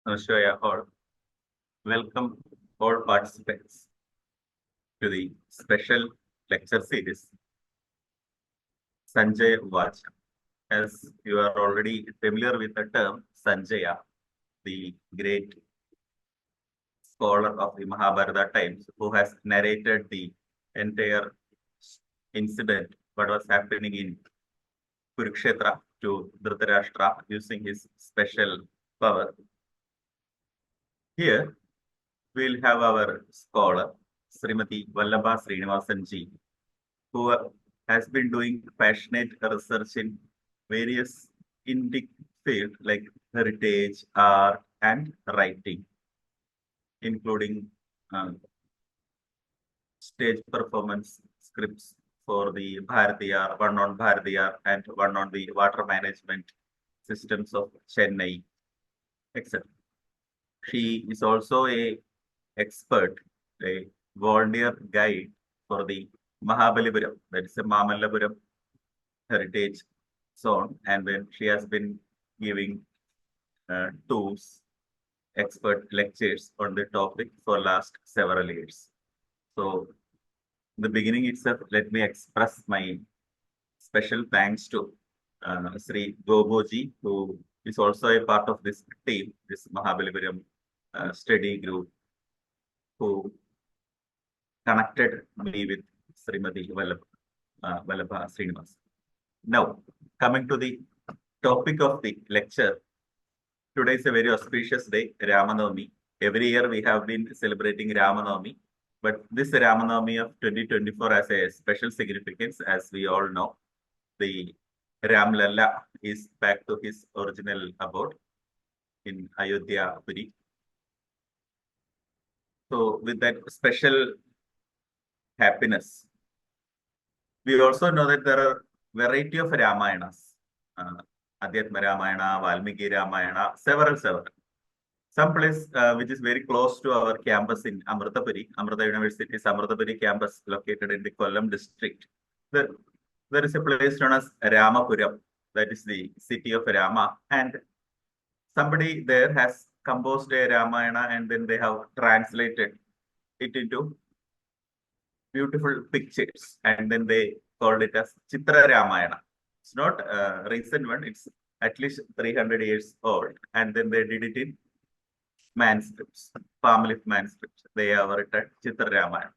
Namaskar all. Welcome all participants to the special lecture series Sanjay Vacha. As you are already familiar with the term Sanjaya, the great scholar of the Mahabharata times, who has narrated the entire incident, what was happening in Kurukshetra to Dhritarashtra using his special power. Here, we'll have our scholar, Srimati Vallabha Srinivasan ji, who has been doing passionate research in various Indic fields like heritage, art, and writing, including stage performance scripts for the Bharatiyar, one on Bharatiyar, and one on the water management systems of Chennai, etc. She is also a expert, a volunteer guide for the Mahabalipuram, that is a Mamallapuram heritage zone, and when she has been giving tours, expert lectures on the topic for last several years. So, in the beginning itself, let me express my special thanks to Sri Goboji, who is also a part of this team, this Mahabalipuram study group, who connected me with Srimati Vallabha Srinivasan. Now, coming to the topic of the lecture, today is a very auspicious day, Ramanavami. Every year we have been celebrating Ramanavami, but this Ramanavami of 2024 has a special significance, as we all know. The Ram Lalla is back to his original abode in Ayodhya Puri. So, with that special happiness, we also know that there are variety of Ramayanas. Adhyatma Ramayana, Valmiki Ramayana, several. Some place which is very close to our campus in Amritapuri, Amrita University's Amritapuri campus located in the Kollam district. There is a place known as Ramapuram, that is the city of Rama, and somebody there has composed a Ramayana and then they have translated it into beautiful pictures, and then they called it as Chitra Ramayana. It's not a recent one, it's at least 300 years old, and then they did it in manuscripts, palm leaf manuscripts. They have written Chitra Ramayana.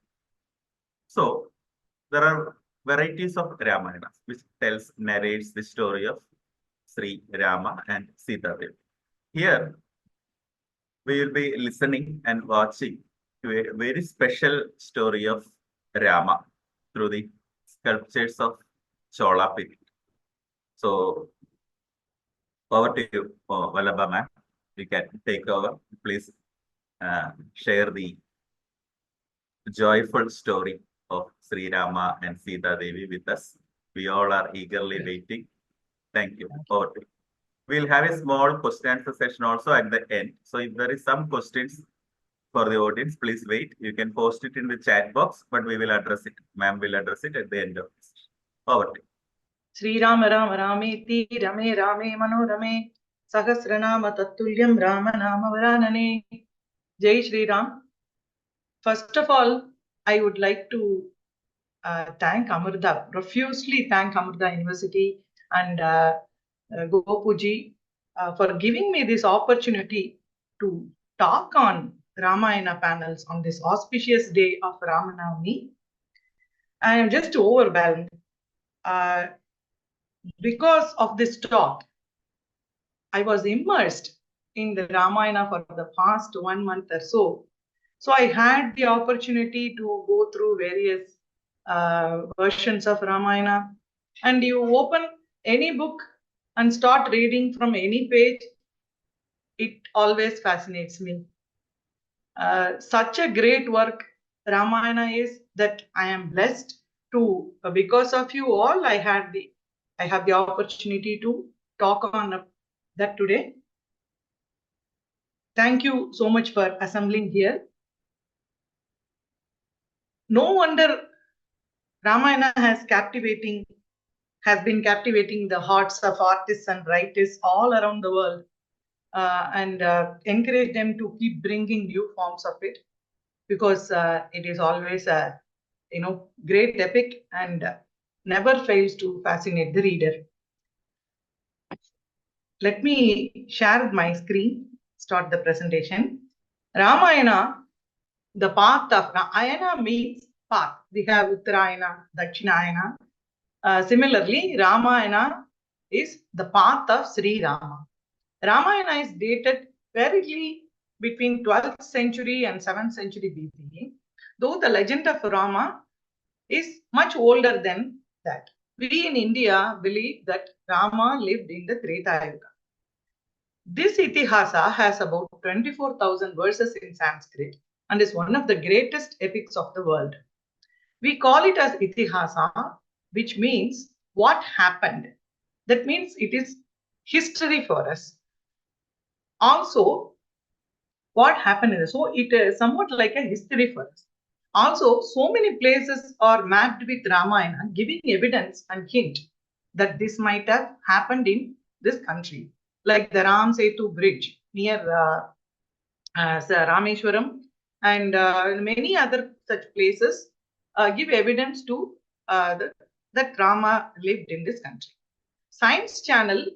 So there are varieties of Ramayanas which narrates the story of Sri Rama and Sita Devi. Here we will be listening and watching to a very special story of Rama through the sculptures of Chola period. So over to you, Vallabha ma'am. You can take over. Please share the joyful story of Sri Rama and Sita Devi with us. We all are eagerly waiting. Thank you. Over to you. We'll have a small question answer session also at the end. So if there is some questions for the audience, please wait. You can post it in the chat box, but we will address it. Ma'am will address it at the end of this. Over to you. Sri Rama Rama Rameti Rame Rame Manorame Sahasranama Tattulyam Rama Nama Varanane. Jai Sri Ram. First of all, I would like to thank Amrita, profusely thank Amrita University and Gopuji for giving me this opportunity to talk on Ramayana panels on this auspicious day of Ramanavami. I am just overwhelmed. Because of this talk, I was immersed in the Ramayana for the past 1 month or so. So I had the opportunity to go through various versions of Ramayana. And you open any book and start reading from any page, it always fascinates me. Such a great work Ramayana is that I am blessed to, because of you all, I have the opportunity to talk on that today. Thank you so much for assembling here. No wonder Ramayana has been captivating the hearts of artists and writers all around the world. and encourage them to keep bringing new forms of it, because it is always a great epic and never fails to fascinate the reader. Let me share my screen, start the presentation. Ramayana, the path of Ayana means path. We have Uttarayana, Dakshinayana. Similarly, Ramayana is the path of Sri Rama. Ramayana is dated very between 12th century and 7th century BCE, though the legend of Rama is much older than that. We in India believe that Rama lived in the Treta Yuga. This Itihasa has about 24,000 verses in Sanskrit and is one of the greatest epics of the world. We call it as Itihasa, which means what happened. That means it is history for us. Also, what happened is, so it is somewhat like a history for us. Also, so many places are mapped with Ramayana, giving evidence and hint that this might have happened in this country, like the Ram Setu bridge near Rameshwaram, and many other such places give evidence to that Rama lived in this country. Science Channel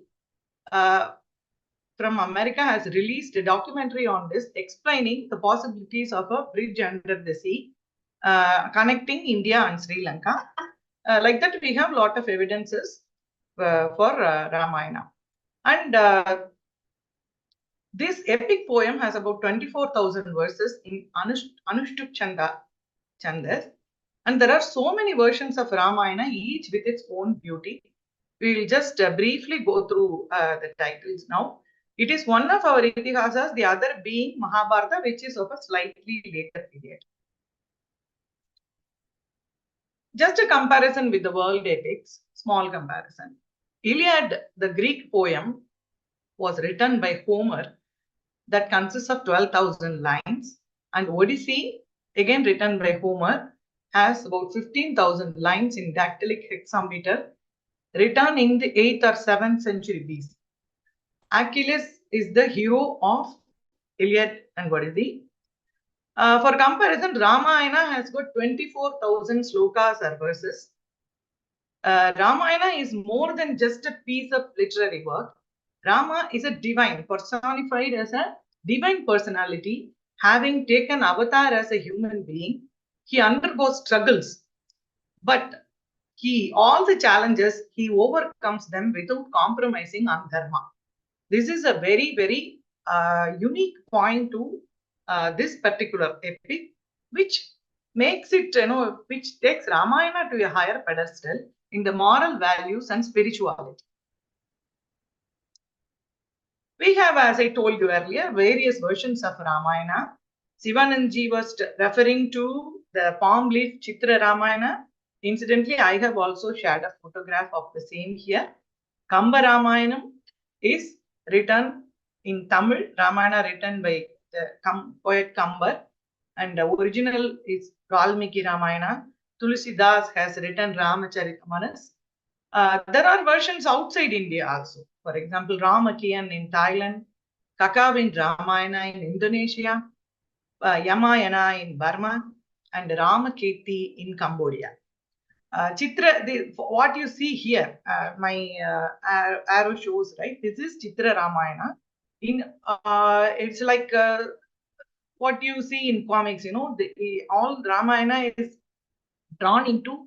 from America has released a documentary on this, explaining the possibilities of a bridge under the sea connecting India and Sri Lanka. Like that, we have a lot of evidences for Ramayana. And this epic poem has about 24,000 verses in Anushtuk Chandas. And there are so many versions of Ramayana, each with its own beauty. We will just briefly go through the titles now. It is one of our Itihasas, the other being Mahabharata, which is of a slightly later period. Just a comparison with the world epics, small comparison. Iliad, the Greek poem, was written by Homer, that consists of 12,000 lines, and Odyssey, again written by Homer, has about 15,000 lines in dactylic hexameter, written in the 8th or 7th century BC. Achilles is the hero of Iliad and Odyssey. For comparison, Ramayana has got 24,000 slokas or verses. Ramayana is more than just a piece of literary work. Rama is a divine, personified as a divine personality, having taken avatar as a human being. He undergoes struggles, but all the challenges, he overcomes them without compromising on dharma. This is a very, very unique point to this particular epic, which makes it, which takes Ramayana to a higher pedestal in the moral values and spirituality. We have, as I told you earlier, various versions of Ramayana. Sivanandji was referring to the palm leaf Chitra Ramayana. Incidentally, I have also shared a photograph of the same here. Kamba Ramayanam is written in Tamil, Ramayana written by the poet Kambar, and the original is Valmiki Ramayana. Tulsidas has written Ramacharita-manas. There are versions outside India also. For example, Ramakian in Thailand, Kakavin Ramayana in Indonesia, Yamayana in Burma, and Ramakirti in Cambodia. Chitra, what you see here, my arrow shows, right? This is Chitra Ramayana. It's like what you see in comics, all Ramayana is drawn into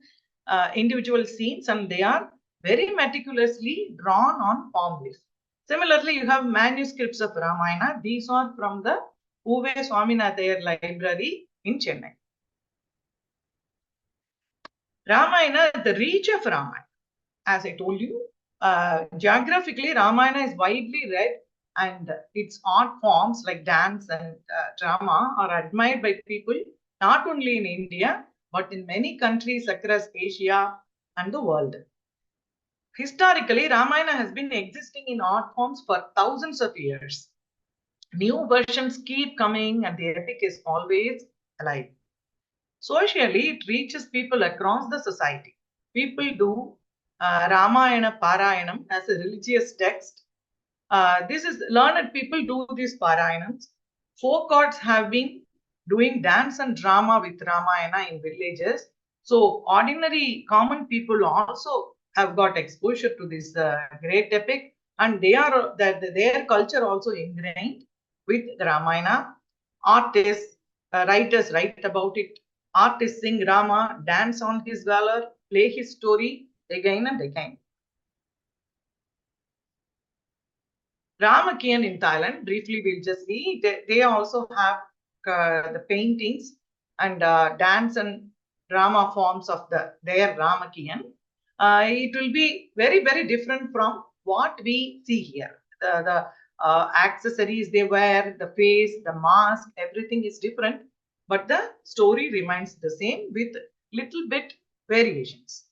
individual scenes, and they are very meticulously drawn on palm leaf. Similarly, you have manuscripts of Ramayana. These are from the Uve Swaminathayer Library in Chennai. Ramayana, the reach of Ramayana. As I told you, geographically, Ramayana is widely read, and its art forms like dance and drama are admired by people not only in India, but in many countries across Asia and the world. Historically, Ramayana has been existing in art forms for thousands of years. New versions keep coming, and the epic is always alive. Socially, it reaches people across the society. People do Ramayana Parayanam as a religious text This is learned people do these Parayanams. Folk gods have been doing dance and drama with Ramayana in villages. So ordinary common people also have got exposure to this great epic, and they are their culture also ingrained with the Ramayana. Artists, writers write about it. Artists sing Rama, dance on his valor, play his story again and again. Ramakian in Thailand, briefly we'll just see, they also have the paintings and dance and drama forms of their Ramakian. It will be very, very different from what we see here. The accessories they wear, the face, the mask, everything is different, but the story remains the same with little bit variations.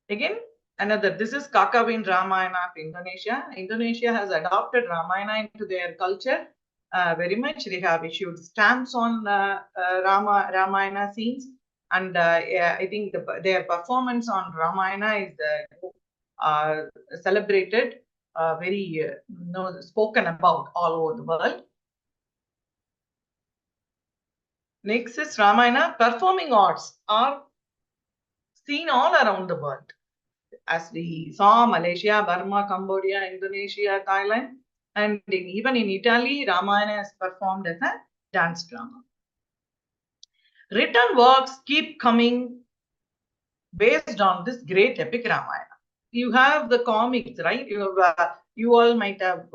Again, this is Kakawin Ramayana of Indonesia. Indonesia has adopted Ramayana into their culture very much. They have issued stamps on Ramayana scenes, and I think their performance on Ramayana is celebrated, very spoken about all over the world. Next is Ramayana. Performing arts are seen all around the world. As we saw, Malaysia, Burma, Cambodia, Indonesia, Thailand, and even in Italy, Ramayana is performed as a dance drama. Written works keep coming based on this great epic Ramayana. You have the comics, right? You all might have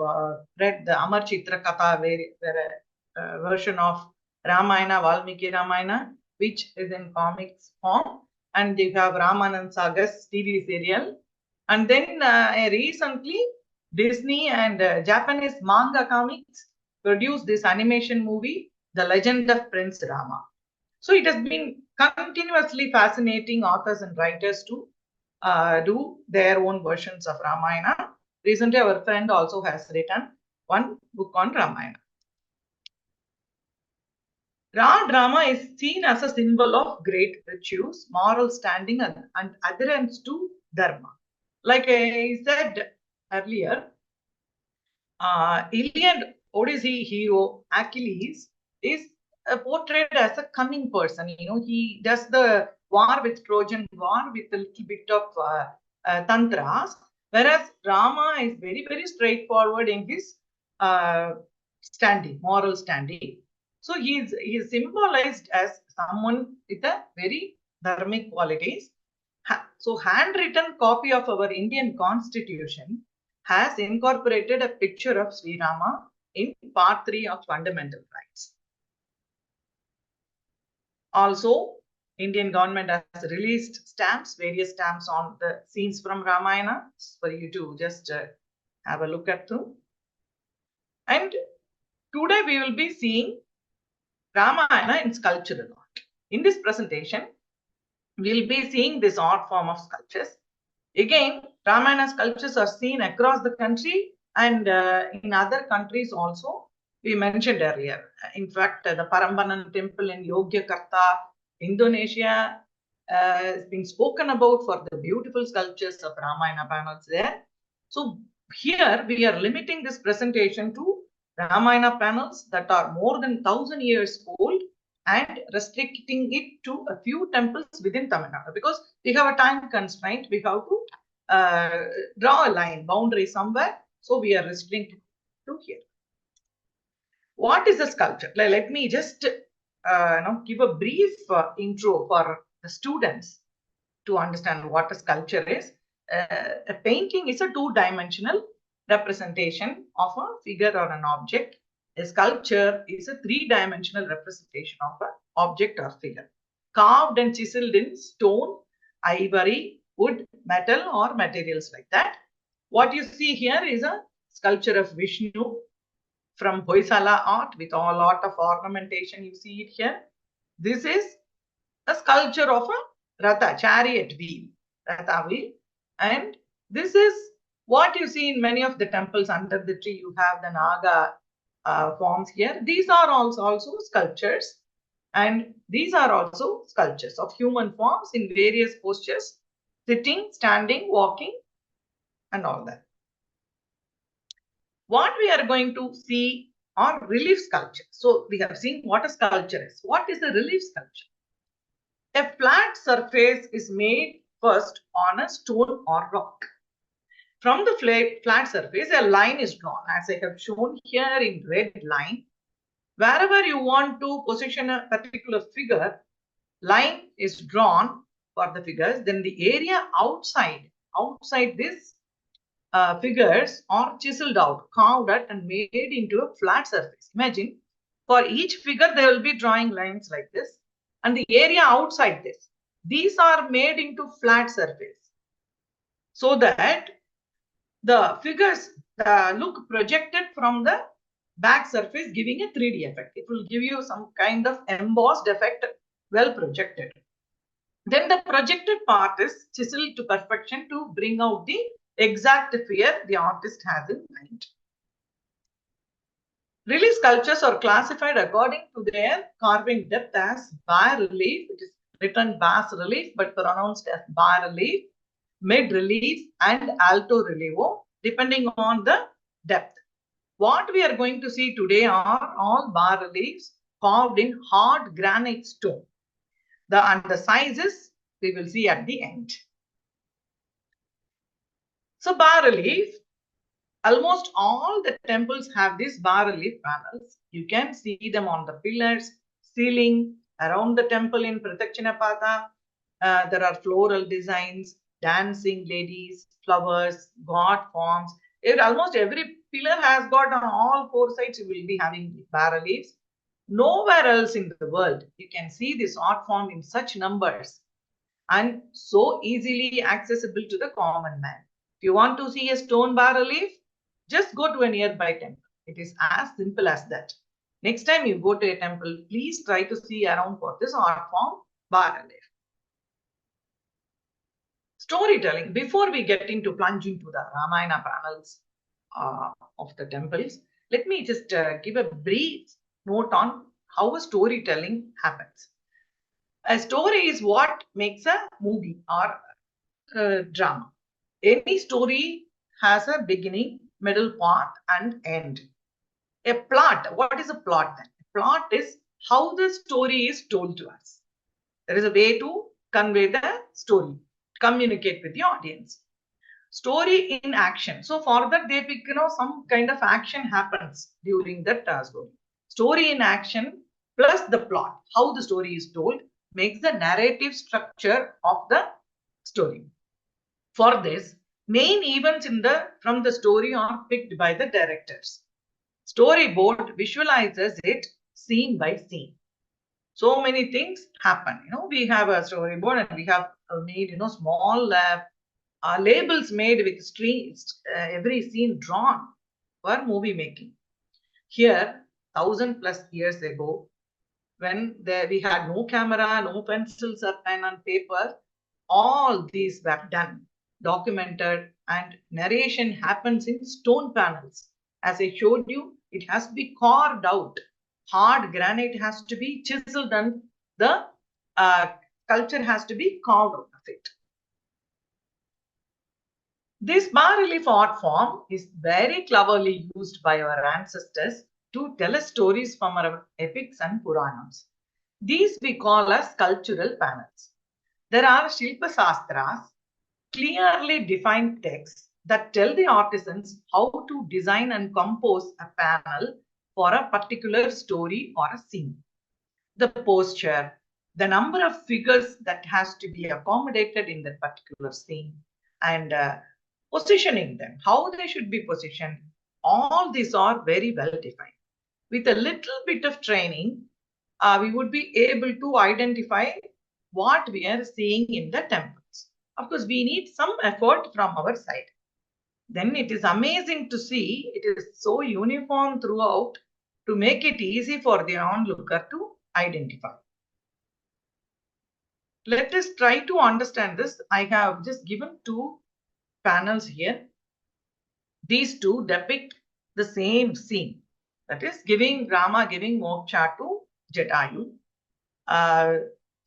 read the Amar Chitra Katha, where a version of Ramayana, Valmiki Ramayana, which is in comics form. And you have Ramanand Sagar's TV serial. And then recently, Disney and Japanese manga comics produced this animation movie, The Legend of Prince Rama. So it has been continuously fascinating authors and writers to do their own versions of Ramayana. Recently, our friend also has written one book on Ramayana. Drama is seen as a symbol of great virtues, moral standing, and adherence to Dharma. Like I said earlier, Iliad Odyssey hero Achilles is portrayed as a cunning person. He does the war with Trojan War with a little bit of tantras, whereas Rama is very, very straightforward in his standing, moral standing. So he is symbolized as someone with a very dharmic qualities. So handwritten copy of our Indian Constitution has incorporated a picture of Sri Rama in part 3 of fundamental rights. Also, Indian government has released stamps, various stamps on the scenes from Ramayana for you to just have a look at through. And today we will be seeing Ramayana in sculptural art. In this presentation, we'll be seeing this art form of sculptures. Again, Ramayana sculptures are seen across the country and in other countries also. We mentioned earlier. In fact, the Parambanan temple in Yogyakarta, Indonesia, has been spoken about for the beautiful sculptures of Ramayana panels there. So here we are limiting this presentation to Ramayana panels that are more than 1,000 years old and restricting it to a few temples within Tamil Nadu, because we have a time constraint. We have to draw a line, boundary somewhere. So we are restricted to here. What is a sculpture? Let me just give a brief intro for the students to understand what a sculpture is. A painting is a two-dimensional representation of a figure or an object. A sculpture is a three-dimensional representation of an object or figure, carved and chiseled in stone, ivory, wood, metal, or materials like that. What you see here is a sculpture of Vishnu from Hoysala art with a lot of ornamentation. You see it here. This is a sculpture of a Ratha, chariot wheel, Ratha wheel. And this is what you see in many of the temples under the tree. You have the Naga forms here. These are also sculptures. And these are also sculptures of human forms in various postures, sitting, standing, walking, and all that. What we are going to see are relief sculpture. So we have seen what a sculpture is. What is a relief sculpture? A flat surface is made first on a stone or rock. From the flat surface, a line is drawn, as I have shown here in red line. Wherever you want to position a particular figure, line is drawn for the figures. Then the area outside this figures are chiseled out, carved out and made into a flat surface. Imagine, for each figure there will be drawing lines like this, and the area outside this, these are made into flat surface, so that the figures look projected from the back surface, giving a 3D effect. It will give you some kind of embossed effect, well projected. Then the projected part is chiseled to perfection to bring out the exact figure the artist has in mind. Relief sculptures are classified according to their carving depth as bas relief. It is written bas relief but pronounced as bas relief, mid relief and alto relievo, depending on the depth. What we are going to see today are all bas reliefs carved in hard granite stone. And the sizes we will see at the end. So bas relief, almost all the temples have these bas relief panels. You can see them on the pillars, ceiling, around the temple in Pratyakshana. There are floral designs, dancing ladies, flowers, god forms. Almost every pillar has got on all four sides, you will be having bas reliefs. Nowhere else in the world you can see this art form in such numbers and so easily accessible to the common man. If you want to see a stone bas relief, just go to a nearby temple. It is as simple as that. Next time you go to a temple, please try to see around for this art form, bas relief. Storytelling. Before we get into plunge into the Ramayana panels of the temples, let me just give a brief note on how a storytelling happens. A story is what makes a movie or a drama. Any story has a beginning, middle part and end. A plot. What is a plot then? A plot is how the story is told to us. There is a way to convey the story, communicate with the audience. Story in action. So for that, they pick, some kind of action happens during that story. Story in action plus the plot, how the story is told, makes the narrative structure of the story. For this, main events from the story are picked by the directors. Storyboard visualizes it scene by scene. So many things happen. We have a storyboard and we have made, small labels made with streets, every scene drawn for movie making. Here, 1,000+ years ago, when we had no camera, no pencils or pen and paper, all these were done, documented, and narration happens in stone panels. As I showed you, it has to be carved out. Hard granite has to be chiseled and the sculpture has to be carved out of it. This bas relief art form is very cleverly used by our ancestors to tell us stories from our epics and Puranams. These we call as sculptural panels. There are Shilpa Shastras, clearly defined texts that tell the artisans how to design and compose a panel for a particular story or a scene. The posture, the number of figures that has to be accommodated in that particular scene, and positioning them, how they should be positioned, all these are very well defined. With a little bit of training, we would be able to identify what we are seeing in the temples. Of course, we need some effort from our side. Then it is amazing to see it is so uniform throughout to make it easy for the onlooker to identify. Let us try to understand this. I have just given two panels here. These two depict the same scene. That is Rama giving moksha to Jatayu.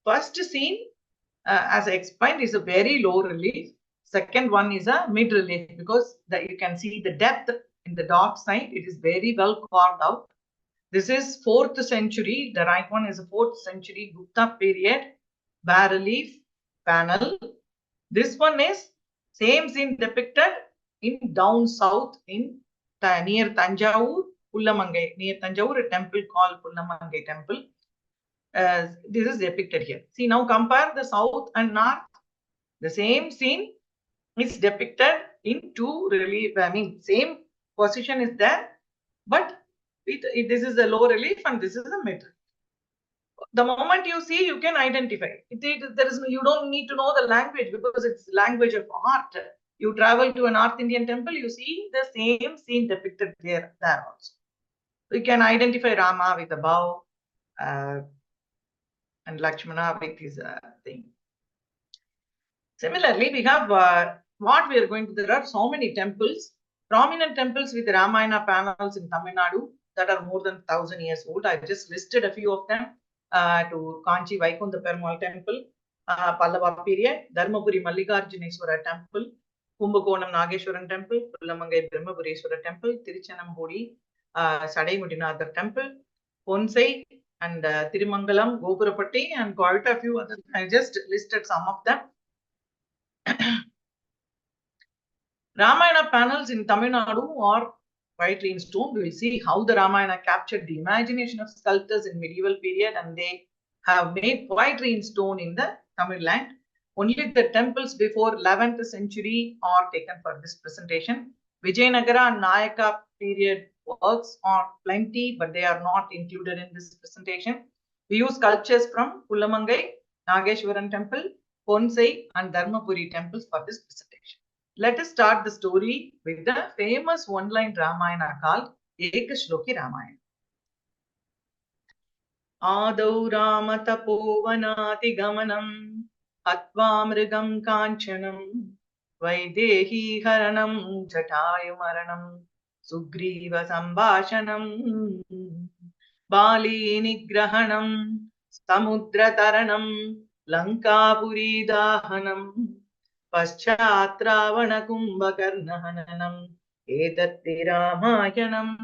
First scene, as I explained, is a very low relief. Second one is a mid relief, because you can see the depth in the dark side. It is very well carved out. This is 4th century. The right one is a 4th century Gupta period bas relief panel. This one is same scene depicted in down south in near Tanjavur, Pullamangai. Near Tanjavur, a temple called Pullamangai temple. This is depicted here. See, now compare the south and north. The same scene is depicted in two relief. I mean, same position is there, but this is the low relief and this is the mid. The moment you see, you can identify. You don't need to know the language, because it's language of art. You travel to a North Indian temple, you see the same scene depicted there also. You can identify Rama with a bow and Lakshmana with his thing. Similarly, we have what we are going to. There are so many temples, prominent temples with Ramayana panels in Tamil Nadu that are more than 1,000 years old. I just listed a few of them. To Kanchi Vaikuntha Perumal temple, Vallabha period, Dharmapuri Mallikarjuneswara temple, Kumbakonam Nageshwaran temple, Pullamangai Brahmapureswara temple, Tiruchanambudi Sadaimudinadhar temple, Ponsai and Tirumangalam, Gopurapatti, and quite a few others. I just listed some of them. Ramayana panels in Tamil Nadu are quietly in stone. We will see how the Ramayana captured the imagination of sculptors in medieval period, and they have made poetry in stone in the Tamil land. Only the temples before 11th century are taken for this presentation. Vijayanagara and Nayaka period works are plenty, but they are not included in this presentation. We use sculptures from Pullamangai, Nageshwaran temple, Ponsai and Dharmapuri temples for this presentation. Let us start the story with the famous one-line Ramayana called Ekashloki Ramayana. Adau Rama Tapovanati Gamanam Hatva Mrigam Kanchanam Vaidehi Haranam Jatayu Maranam Sugriva Sambhashanam Bali Nigrahanam Samudra Taranam Lankapuri Dahanam Paschatravana Kumbhakarna Hananam Edatti Ramayanam.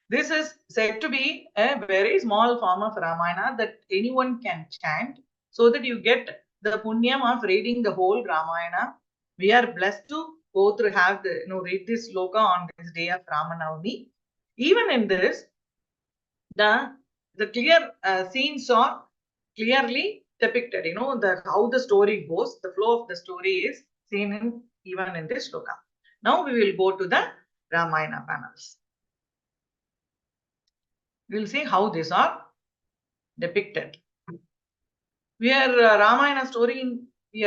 This is said to be a very small form of Ramayana that anyone can chant, so that you get the punyam of reading the whole Ramayana. We are blessed to go through, read this sloka on this day of Ramanavami. Even in this, the clear scenes are clearly depicted. How the story goes, the flow of the story is seen even in this sloka. Now we will go to the Ramayana panels. We will see how these are depicted. We are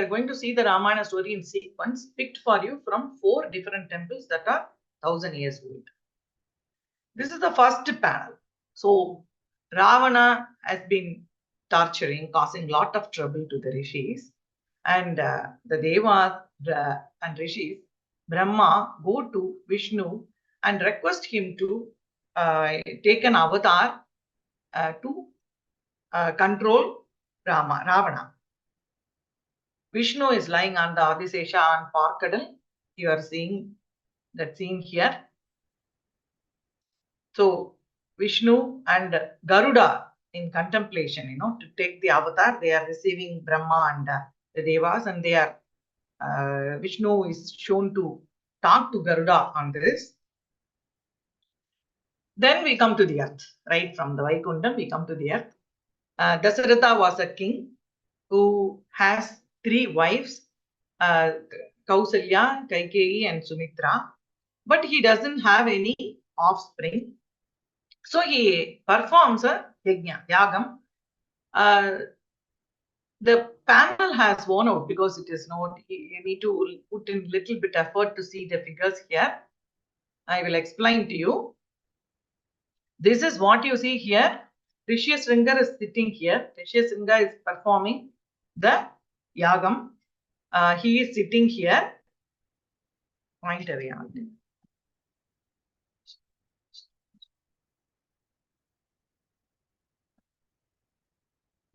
going to see the Ramayana story in sequence, picked for you from 4 different temples that are 1,000 years old. This is the first panel. So Ravana has been torturing, causing lot of trouble to the rishis, and the Devas and rishis, Brahma, go to Vishnu and request him to take an avatar to control Ravana. Vishnu is lying on the Adisesha on Parkadal. You are seeing that scene here. So Vishnu and Garuda in contemplation, to take the avatar. They are receiving Brahma and the Devas, and they are Vishnu is shown to talk to Garuda on this. Then we come to the earth, right from the Vaikuntham, we come to the earth. Dasaratha was a king who has 3 wives, Kausalya, Kaikeyi and Sumitra, but he doesn't have any offspring. So he performs a yagam. The panel has worn out because it is not, you need to put in little bit effort to see the figures here. I will explain to you. This is what you see here. Rishyasringa is sitting here. Rishyasringa is performing the yagam. He is sitting here. Point away on it.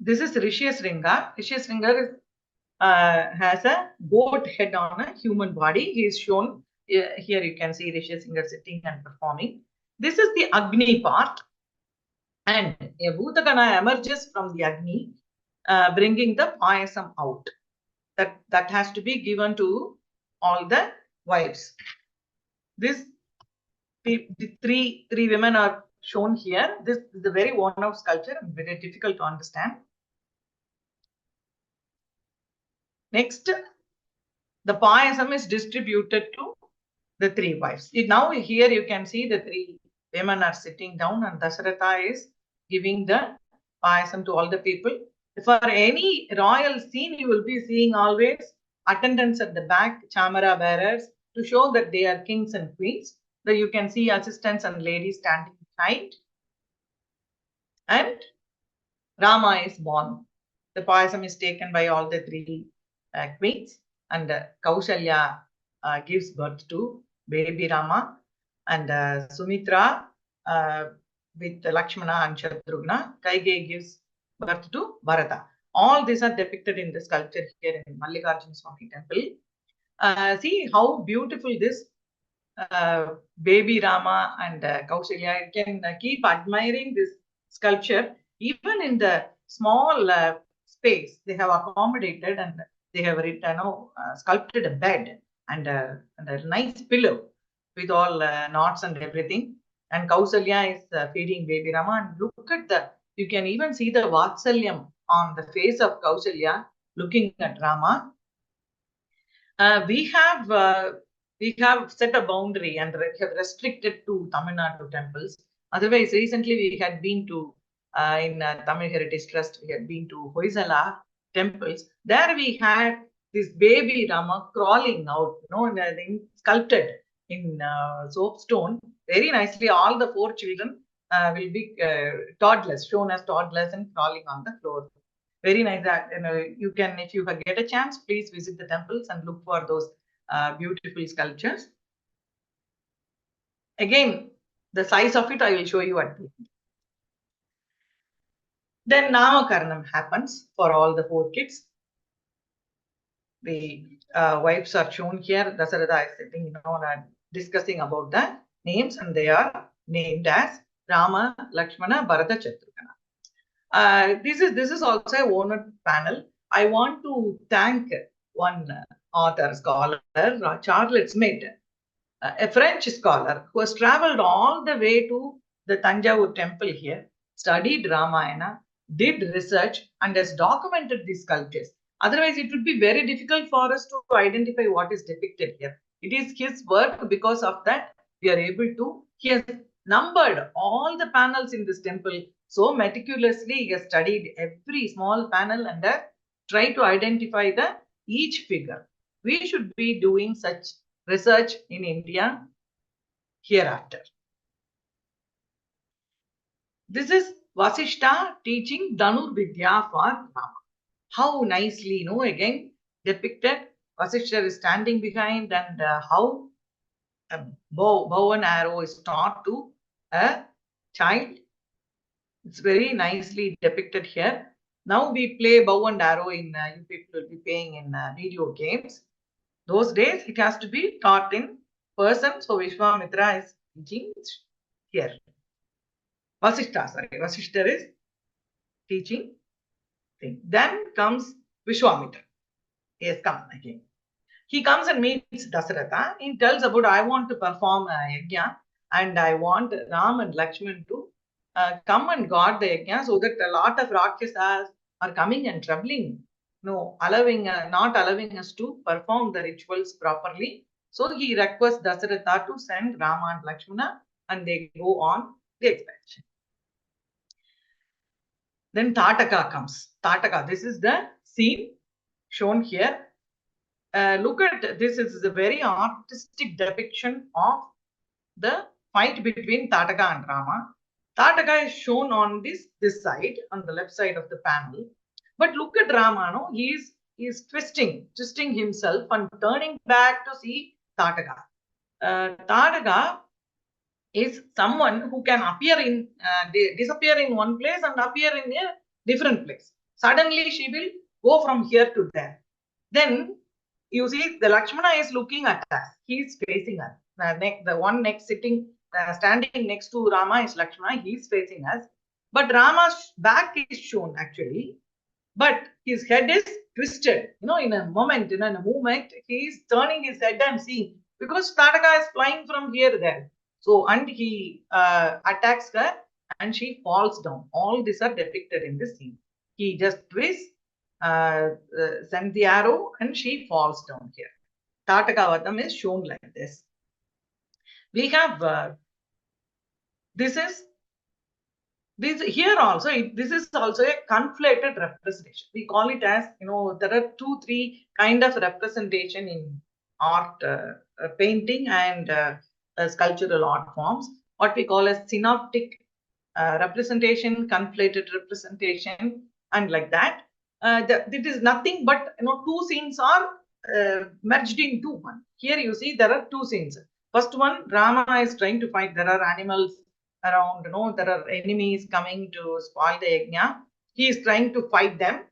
This is Rishyasringa. Rishyasringa is has a goat head on a human body. He is shown here. You can see Rishi Singer sitting and performing. This is the Agni part, and a Bhutagana emerges from the Agni, bringing the payasam out. That has to be given to all the wives. The three women are shown here. This is a very worn-out sculpture and very difficult to understand. Next, the payasam is distributed to the three wives. Now here you can see the three women are sitting down and Dasharatha is giving the payasam to all the people. For any royal scene, you will be seeing always attendants at the back, chamara bearers, to show that they are kings and queens. Then you can see assistants and ladies standing behind. And Rama is born. The payasam is taken by all the three queens, and Kaushalya gives birth to baby Rama, and Sumitra with Lakshmana and Shatrugna, Kaikeyi gives birth to Bharata. All these are depicted in the sculpture here in Mallikarjuna Swami temple. See how beautiful this baby Rama and Kaushalya. You can keep admiring this sculpture. Even in the small space, they have accommodated and they have sculpted a bed and a nice pillow with all knots and everything. And Kausalya is feeding baby Rama. And look at you can even see the Vatsalyam on the face of Kausalya looking at Rama. We have set a boundary and have restricted to Tamil Nadu temples. Otherwise, recently we had been to, in Tamil Heritage Trust, we had been to Hoysala temples. There we had this baby Rama crawling out, sculpted in soapstone very nicely. All the 4 children will be toddlers, shown as toddlers and crawling on the floor. Very nice. You can, if you get a chance, please visit the temples and look for those beautiful sculptures. Again, the size of it I will show you at the end. Then Namakaranam happens for all the 4 kids. The wives are shown here. Dasharatha is sitting, discussing about the names, and they are named as Rama, Lakshmana, Bharata, Shatrugna. This is also a owner panel. I want to thank one author, scholar, Charlotte Smith, a French scholar who has traveled all the way to the Tanjavur temple here, studied Ramayana, did research, and has documented these sculptures. Otherwise, it would be very difficult for us to identify what is depicted here. It is his work. Because of that, we are able to. He has numbered all the panels in this temple so meticulously. He has studied every small panel and tried to identify each figure. We should be doing such research in India hereafter. This is Vasishta teaching Dhanur Vidya for Rama. How nicely, again depicted. Vasishta is standing behind, and how a bow and arrow is taught to a child. It's very nicely depicted here. Now we play bow and arrow in, you people will be playing in video games. Those days it has to be taught in person. So Vishwamitra is teaching here. Vasishta is teaching. Then comes Vishwamitra. He has come again. He comes and meets Dasharatha. He tells about, I want to perform a yajna, and I want Ram and Lakshman to come and guard the yajna, so that a lot of Rakshasas are coming and troubling, not allowing us to perform the rituals properly. So he requests Dasharatha to send Rama and Lakshmana, and they go on the expedition. Then Tataka comes. Tataka, this is the scene shown here. Look at this. Is a very artistic depiction of the fight between Tataka and Rama. Tataka is shown on this side, on the left side of the panel. But look at Rama, he is twisting himself and turning back to see Tataka. Tataka is someone who can disappear in one place and appear in a different place. Suddenly she will go from here to there. Then you see the Lakshmana is looking at us. He is facing us. The one next sitting, standing next to Rama is Lakshmana. He is facing us. But Rama's back is shown actually. But his head is twisted. You know, in a moment, in a movement, he is turning his head and seeing. Because Tataka is flying from here there. So, and he attacks her and she falls down. All these are depicted in this scene. He just twists, sends the arrow and she falls down here. Tatakavadam is shown like this. We have, this here also, this is also a conflated representation. We call it as, you know, there are 2-3 kind of representation in art, painting and sculptural art forms. What we call as synoptic representation, conflated representation, and like that. It is nothing but, you know, 2 scenes are merged into one. Here you see there are 2 scenes. First one, Rama is trying to fight. There are animals around, you know, there are enemies coming to spoil the yajna. He is trying to fight them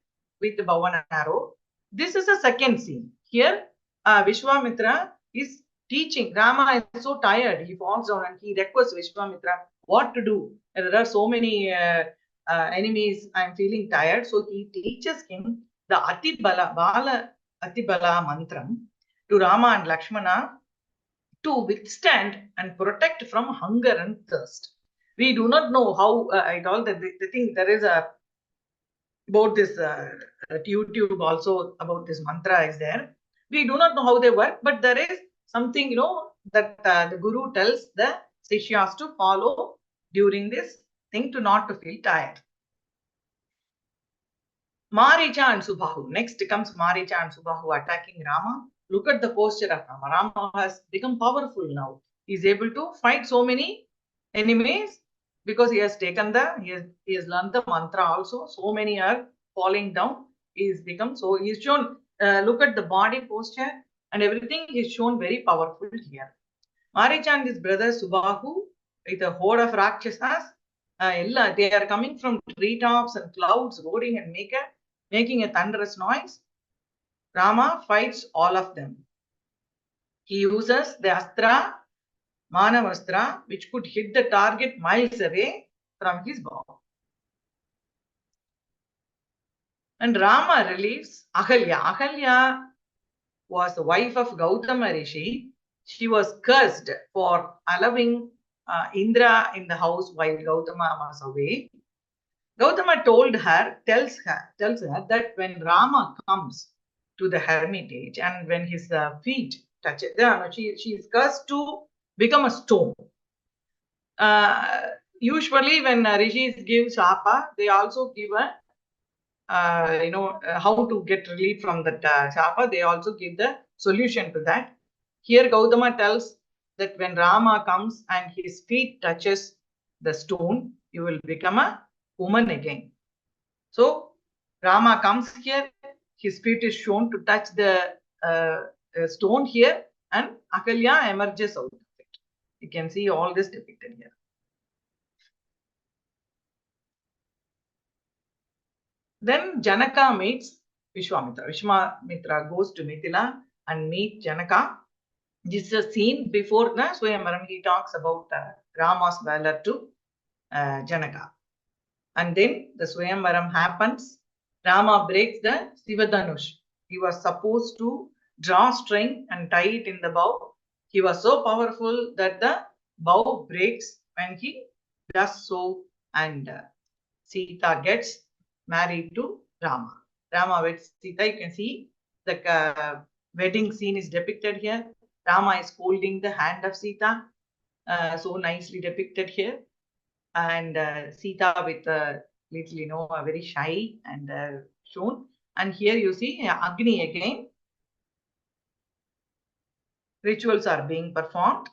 with the bow and arrow. This is a second scene. Here, Vishwamitra is teaching. Rama is so tired. He falls down and he requests Vishwamitra what to do. There are so many enemies. I am feeling tired. So he teaches him the Bala Atibala mantram to Rama and Lakshmana to withstand and protect from hunger and thirst. We do not know how I told that the thing there is a about this YouTube also about this mantra is there. We do not know how they work, but there is something, you know, that the Guru tells the Sishyas to follow during this thing to not to feel tired. Maricha and Subahu. Next comes Maricha and Subahu attacking Rama. Look at the posture of Rama. Rama has become powerful now. He is able to fight so many enemies because he has taken he has learned the mantra also. So many are falling down. He has become, so he is shown, look at the body posture and everything is shown very powerful here. Maricha and his brother Subahu with a horde of Rakshasas, they are coming from treetops and clouds, roaring and making a thunderous noise. Rama fights all of them. He uses the Astra, Manavastra, which could hit the target miles away from his bow. And Rama relieves Ahalya. Ahalya was the wife of Gautama Rishi. She was cursed for allowing Indra in the house while Gautama was away. Gautama tells her that when Rama comes to the hermitage and when his feet touch it, she is cursed to become a stone. Usually when rishis give shapa, they also give a how to get relief from that shapa. They also give the solution to that. Here Gautama tells that when Rama comes and his feet touches the stone, you will become a woman again. So Rama comes here, his feet is shown to touch the stone here, and Ahalya emerges out of it. You can see all this depicted here. Then Janaka meets Vishwamitra. Vishwamitra goes to Mithila and meets Janaka. This is a scene before the Swayamvaram. He talks about Rama's valor to Janaka. And then the Swayamvaram happens. Rama breaks the Sivadanush. He was supposed to draw string and tie it in the bow. He was so powerful that the bow breaks when he does so, and Sita gets married to Rama. Rama weds Sita. You can see the wedding scene is depicted here. Rama is holding the hand of Sita, so nicely depicted here. And Sita with a little, very shy and shown. And here you see Agni again. Rituals are being performed.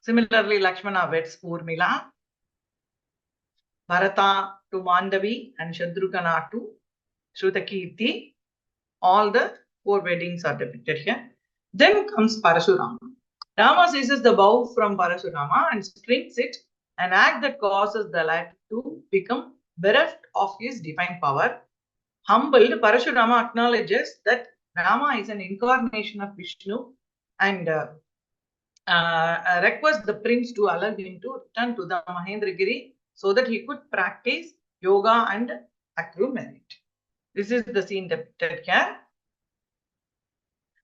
Similarly, Lakshmana weds Urmila. Bharata to Mandavi and Shatrugana to Shrutakirti. All the 4 weddings are depicted here. Then comes Parashurama. Rama seizes the bow from Parashurama and strings it, an act that causes the lad to become bereft of his divine power. humbled, Parashurama acknowledges that Rama is an incarnation of Vishnu and requests the prince to allow him to return to the Mahendragiri so that he could practice yoga and accrue merit. This is the scene depicted here.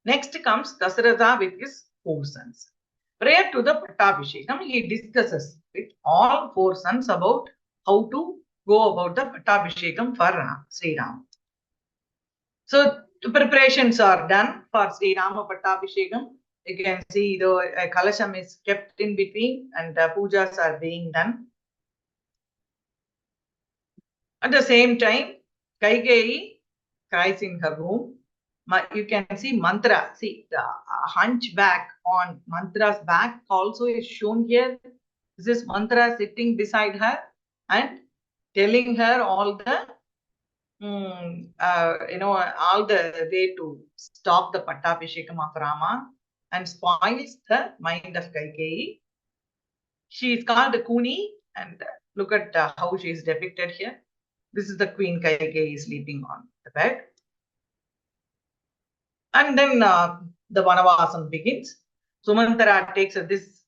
Next comes Dasaratha with his 4 sons. Prior to the Pattabhishekam, he discusses with all 4 sons about how to go about the Pattabhishekam for Sri Rama. So the preparations are done for Sri Rama Pattabhishekam. You can see the Kalasham is kept in between and pujas are being done. At the same time, Kaikeyi cries in her room. You can see mantra. See the hunchback on mantra's back also is shown here. This is mantra sitting beside her and telling her all the all the way to stop the Pattabhishekam of Rama and spoils the mind of Kaikeyi. She is called Kuni, and look at how she is depicted here. This is the Queen Kaikeyi sleeping on the bed. And then the Vanavasam begins. Sumantara takes this.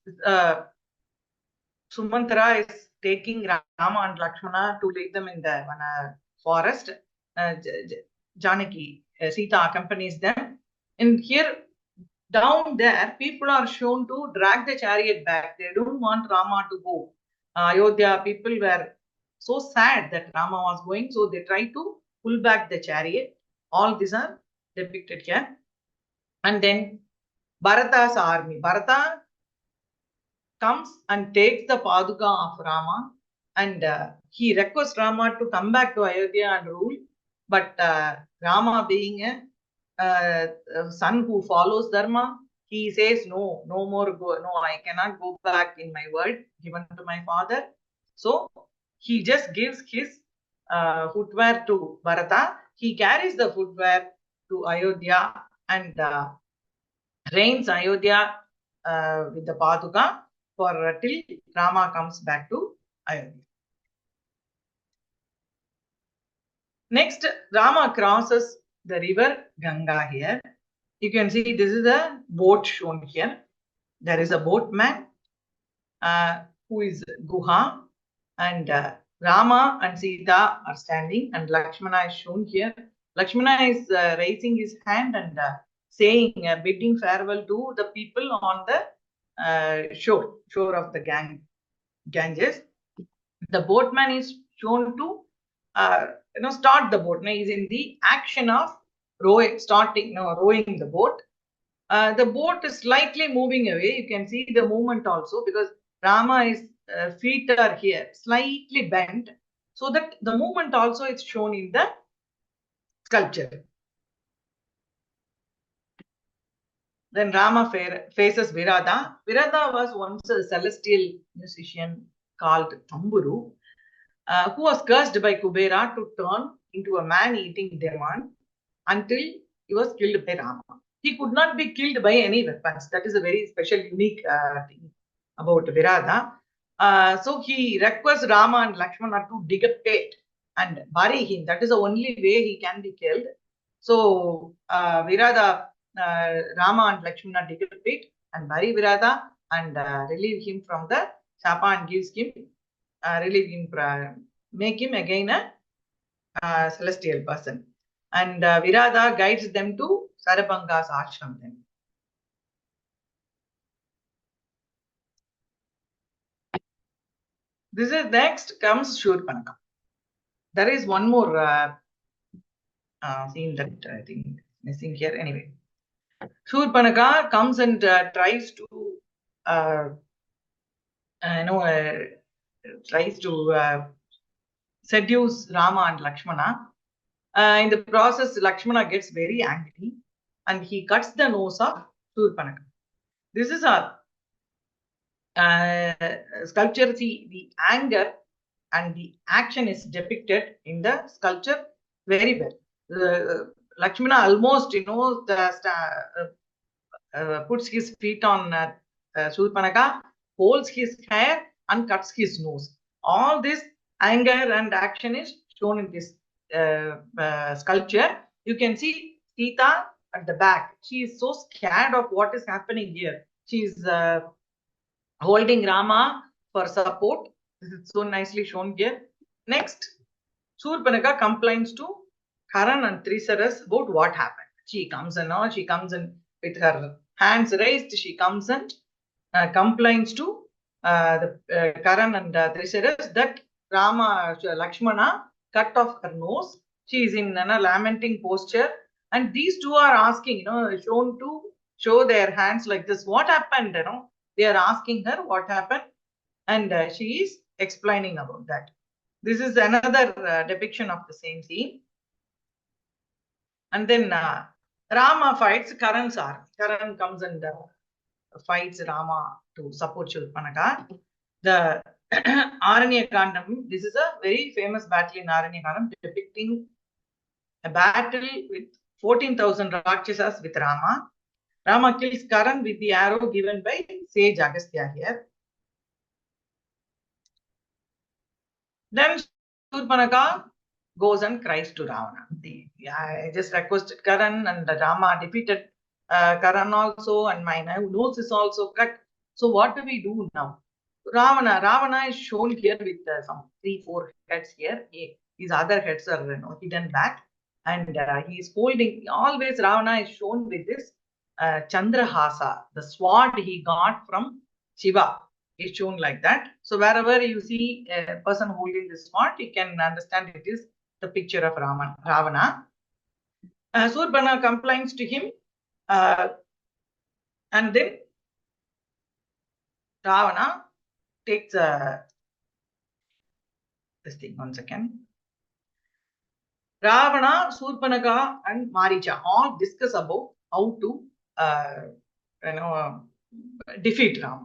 Sumantara is taking Rama and Lakshmana to lead them in the forest. Janaki, Sita accompanies them. And here, down there, people are shown to drag the chariot back. They don't want Rama to go. Ayodhya people were so sad that Rama was going, so they try to pull back the chariot. All these are depicted here. And then Bharata's army. Bharata comes and takes the Paduka of Rama, and he requests Rama to come back to Ayodhya and rule. But Rama, being a son who follows Dharma, he says, no more go. No, I cannot go back in my word given to my father. So he just gives his footwear to Bharata. He carries the footwear to Ayodhya and reigns Ayodhya with the Paduka for till Rama comes back to Ayodhya. Next, Rama crosses the river Ganga here. You can see this is a boat shown here. There is a boatman who is Guha, and Rama and Sita are standing, and Lakshmana is shown here. Lakshmana is raising his hand and saying, bidding farewell to the people on the shore of the Ganges. The boatman is shown to start the boat. Now he's in the action of rowing the boat. The boat is slightly moving away. You can see the movement also because Rama's feet are here, slightly bent, so that the movement also is shown in the sculpture. Then Rama faces Virada. Virada was once a celestial musician called Tamburu, who was cursed by Kubera to turn into a man-eating demon until he was killed by Rama. He could not be killed by any weapons. That is a very special, unique thing about Virada. So he requests Rama and Lakshmana to dig a pit and bury him. That is the only way he can be killed. So Virada, Rama and Lakshmana dig a pit and bury Virada and relieve him from the Shapa and gives him, relieve him, make him again a celestial person. And Virada guides them to Sarabanga's ashram then. This is next comes Shurpanaka. There is one more scene that I think missing here. Anyway, Shurpanaka comes and tries to seduce Rama and Lakshmana. In the process, Lakshmana gets very angry and he cuts the nose of Shurpanaka. This is a sculpture. See, the anger and the action is depicted in the sculpture very well. Lakshmana almost, puts his feet on Shurpanaka, holds his hair and cuts his nose. All this anger and action is shown in this sculpture, you can see Sita at the back. She is so scared of what is happening here. She is holding Rama for support. This is so nicely shown here. Next, Surpanaka complains to Karan and Trisaras about what happened. She comes in with her hands raised. She comes and complains to Karan and Trisaras that Rama, Lakshmana cut off her nose. She is in a lamenting posture, and these two are asking, shown to show their hands like this. What happened? They are asking her what happened, and she is explaining about that. This is another depiction of the same scene. And then Rama fights Karan's army. Karan comes and fights Rama to support Shurpanaka. The Aranyakandam, this is a very famous battle in Aranyakandam depicting a battle with 14,000 Rakshasas with Rama. Rama kills Karan with the arrow given by sage Agastya here. Then Shurpanaka goes and cries to Ravana. I just requested Karan, and Rama defeated Karan also, and my nose is also cut. So what do we do now? Ravana is shown here with some 3-4 heads here. His other heads are hidden back, and he is holding. Always Ravana is shown with this Chandrahasa, the sword he got from Shiva. Is shown like that. So wherever you see a person holding this sword, you can understand it is the picture of Ravana. Surpanaka complains to him, and then Ravana takes this thing. 1 second. Ravana, Surpanaka, and Maricha all discuss about how to defeat Rama.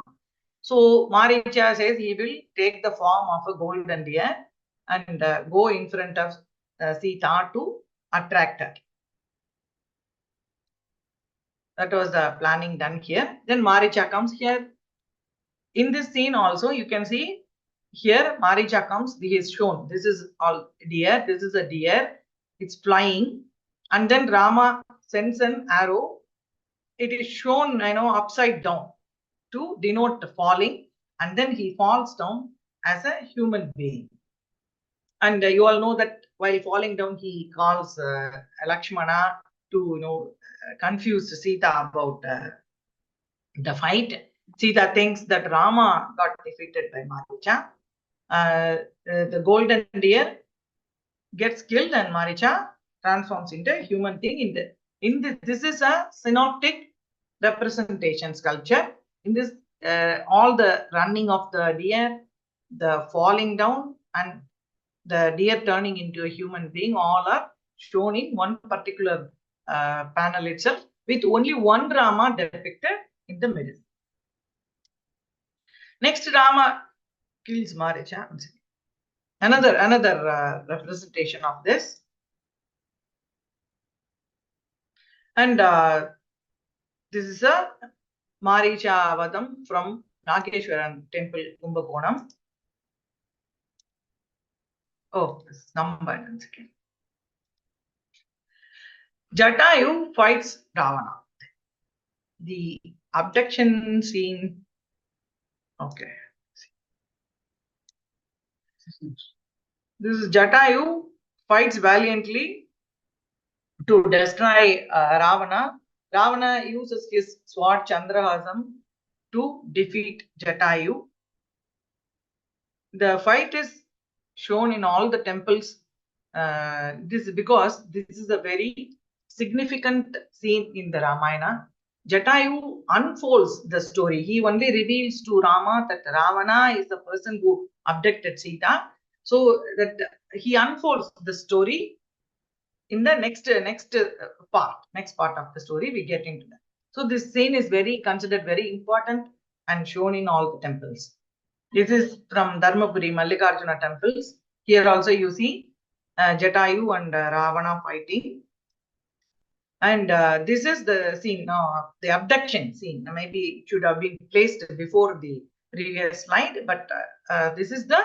So Maricha says he will take the form of a golden deer and go in front of Sita to attract her. That was the planning done here. Then Maricha comes here. In this scene also, you can see here Maricha comes. He is shown. This is all deer. This is a deer. It's flying, and then Rama sends an arrow. It is shown, upside down to denote the falling, and then he falls down as a human being. And you all know that while falling down, he calls Lakshmana to confuse Sita about the fight. Sita thinks that Rama got defeated by Maricha. The golden deer gets killed, and Maricha transforms into a human thing. This is a synoptic representation sculpture. In this, all the running of the deer, the falling down, and the deer turning into a human being, all are shown in one particular panel itself, with only one Rama depicted in the middle. Next, Rama kills Maricha. Another representation of this. And this is a Maricha Vadam from Nageshwaran temple, Kumbakonam. Oh, this is numbered. 1 second. Jatayu fights Ravana. The abduction scene. Okay. This is Jatayu fights valiantly to destroy Ravana. Ravana uses his sword Chandrahasam to defeat Jatayu. The fight is shown in all the temples. This is because this is a very significant scene in the Ramayana. Jatayu unfolds the story. He only reveals to Rama that Ravana is the person who abducted Sita. So that he unfolds the story in the next part of the story. We get into that. So this scene is considered very important and shown in all the temples. This is from Dharmapuri, Mallikarjuna temples. Here also you see Jatayu and Ravana fighting. And this is the scene now, the abduction scene. Maybe it should have been placed before the previous slide, but this is the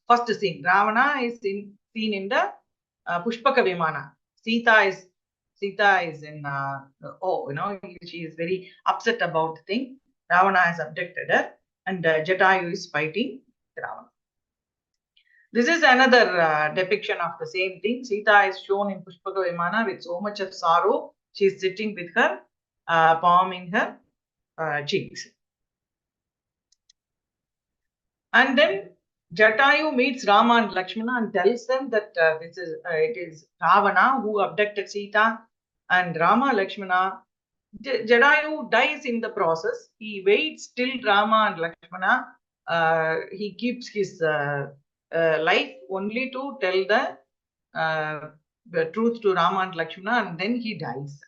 first scene. Ravana is seen in the Pushpaka Vimana. Sita is in, she is very upset about the thing. Ravana has abducted her, and Jatayu is fighting Ravana. This is another depiction of the same thing. Sita is shown in Pushpaka Vimana with so much of sorrow. She is sitting with her palm in her cheeks. And then Jatayu meets Rama and Lakshmana and tells them that it is Ravana who abducted Sita, and Rama, Lakshmana. Jatayu dies in the process. He waits till Rama and Lakshmana. He keeps his life only to tell the truth to Rama and Lakshmana, and then he dies.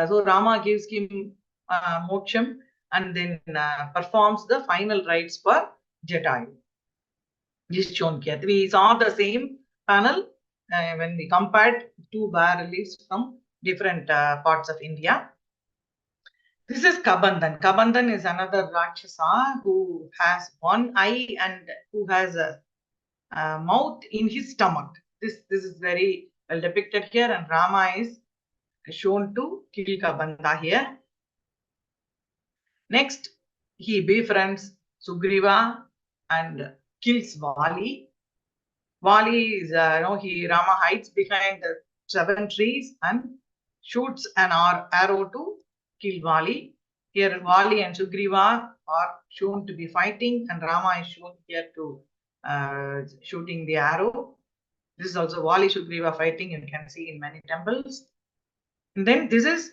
So Rama gives him moksham and then performs the final rites for Jatayu. This is shown here. We saw the same panel when we compared two bas-reliefs from different parts of India. This is Kabandhan. Kabandhan is another Rakshasa who has one eye and who has a mouth in his stomach. This is very well depicted here, and Rama is shown to kill Kabandha here. Next, he befriends Sugriva and kills Vali. Vali is, Rama hides behind the 7 trees and shoots an arrow to kill Vali. Here, Vali and Sugriva are shown to be fighting, and Rama is shown here to shooting the arrow. This is also Vali Sugriva fighting. You can see in many temples. And then this is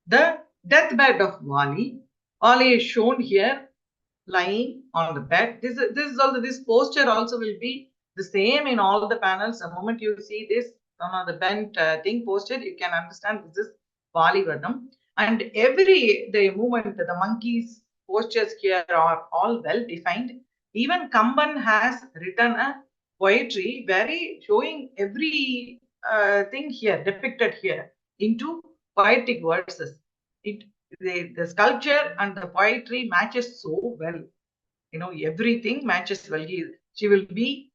the deathbed of Vali. Vali is shown here lying on the bed. This posture also will be the same in all the panels. The moment you see this the bent thing posture, you can understand this is Vali Vadam. And the movement, the monkeys' postures here are all well defined. Even Kamban has written a poetry showing every thing here depicted here into poetic verses. The sculpture and the poetry matches so well. Everything matches well. She will be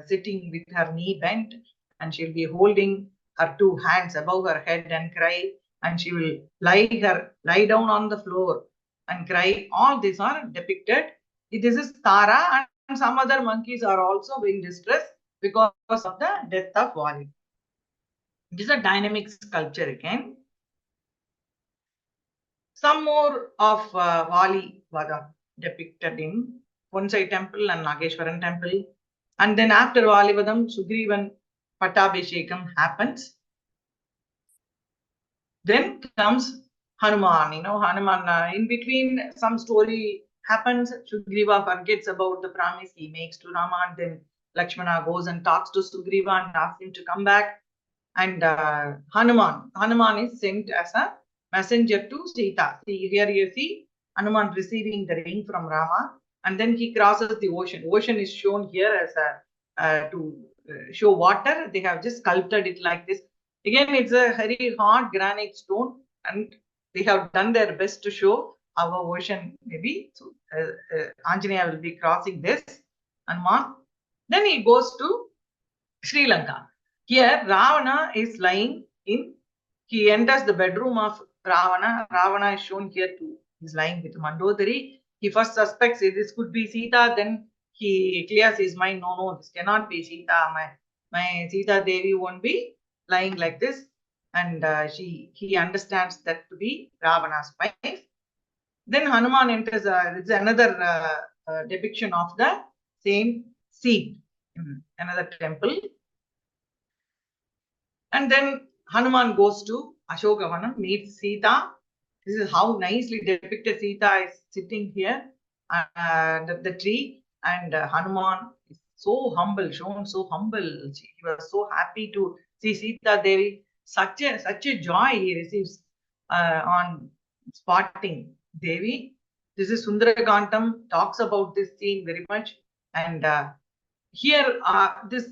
sitting with her knee bent, and she'll be holding her 2 hands above her head and cry, and she will lie down on the floor and cry. All these are depicted. This is Tara, and some other monkeys are also in distress because of the death of Vali. This is a dynamic sculpture again. Some more of Vali Vada depicted in Bonsai temple and Nageshwaran temple. And then after Vali Vadam, Sugrivan Pattabhishekam happens. Then comes Hanuman. Hanuman, in between some story happens. Sugriva forgets about the promise he makes to Rama, and then Lakshmana goes and talks to Sugriva and asks him to come back. And Hanuman is sent as a messenger to Sita. See, here you see Hanuman receiving the ring from Rama, and then he crosses the ocean. Ocean is shown here as to show water. They have just sculpted it like this. Again, it's a very hard granite stone, and they have done their best to show our ocean maybe. So Anjaneya will be crossing this Hanuman. Then he goes to Sri Lanka. Here, Ravana is lying he enters the bedroom of Ravana. Ravana is shown here too. He's lying with Mandodari. He first suspects this could be Sita. Then he clears his mind. No, this cannot be Sita. My Sita Devi won't be lying like this. And he understands that to be Ravana's wife. Then Hanuman enters. It's another depiction of the same scene in another temple. And then Hanuman goes to Ashokavanam, meets Sita. This is how nicely depicted Sita is sitting here under the tree. And Hanuman is so humble, shown so humble. He was so happy to see Sita Devi. Such a joy he receives on spotting Devi. This is Sundarakantam, talks about this scene very much. And here, this